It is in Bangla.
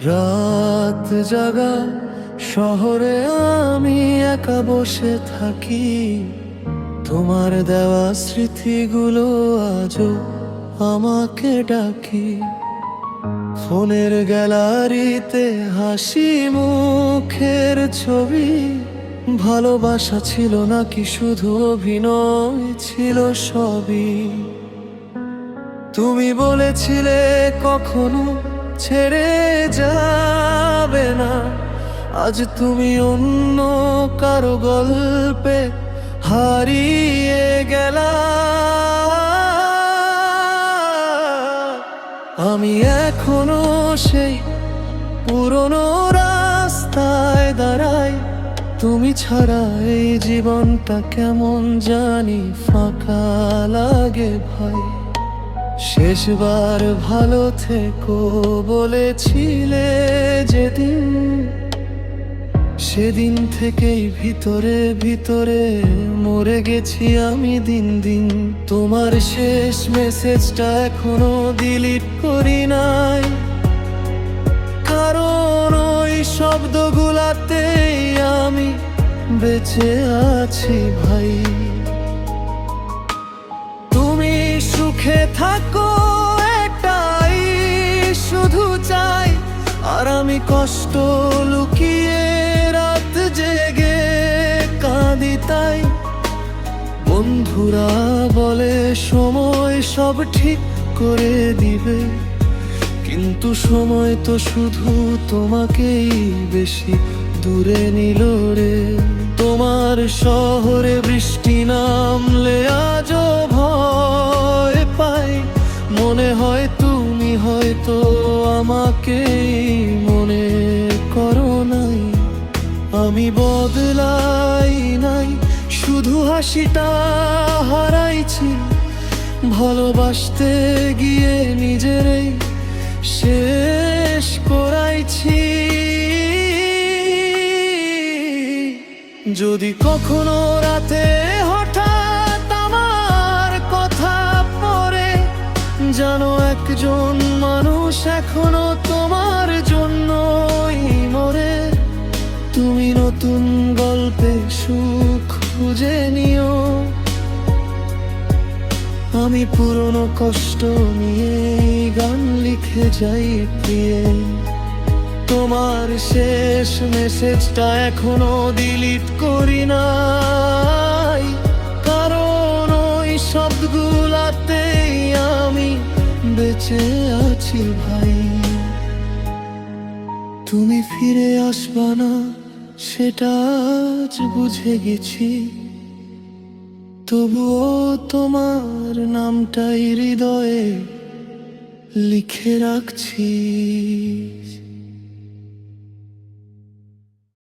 রাত জাগা শহরে আমি একা বসে থাকি, তোমার দেওয়া স্মৃতিগুলো আজও আমাকে ডাকি। ফোনের গ্যালারিতে হাসি মুখের ছবি, ভালোবাসা ছিল নাকি শুধু অভিনয় ছিল সবই। তুমি বলেছিলে কখনো ছেড়ে যাবে না, আজ তুমি অন্য কারো গল্পে হারিয়ে গেলা। আমি এখনো সেই পুরনো রাস্তায় দাঁড়াই, তুমি ছাড়া এই জীবনটা কেমন জানি ফাঁকা লাগে ভাই। শেষবার ভালো থেকো বলেছিলে যেদিন, সেদিন থেকেই ভিতরে ভিতরে মরে গেছি আমি দিন দিন। তোমার শেষ মেসেজটা এখনো ডিলিট করি নাই, কারণ ওই শব্দগুলাতেই আমি বেঁচে আছি ভাই। তুমি সুখে থাকো এটাই শুধু চাই, আর আমি কষ্ট লুকিয়ে রাত জেগে কাঁদি তাই। বন্ধুরা বলে সময় সব ঠিক করে দিবে, কিন্তু সময় তো শুধু তোমাকেই বেশি দূরে নিল রে। তোমার শহরে বৃষ্টি নামলে আজও ভয় পাই, মনে হয় তুমি হয়তো আমাকেই মনে করো নাই। আমি বদলাই নাই, শুধু হাসিটা হারাইছি, ভালোবাসতে গিয়ে নিজেরই শেষ করাইছি। যদি কখনো রাতে হঠাৎ আমার কথা পড়ে, জানো একজন মানুষ এখনো তোমার জন্যই মরে। তুমি নতুন গল্পে সুখ খুঁজে নিও, আমি পুরনো কষ্ট নিয়ে গান লিখে যাই প্রিয়ে। তোমার শেষ মেসেজটা এখনো ডিলিট করি নাই, কারণ ওই শব্দগুলাতেই আমি বেঁচে আছি ভাই। তুমি ফিরে আসবা না সেটা আজ বুঝে গেছি, তবুও তোমার নামটাই হৃদয়ে লিখে রাখছি।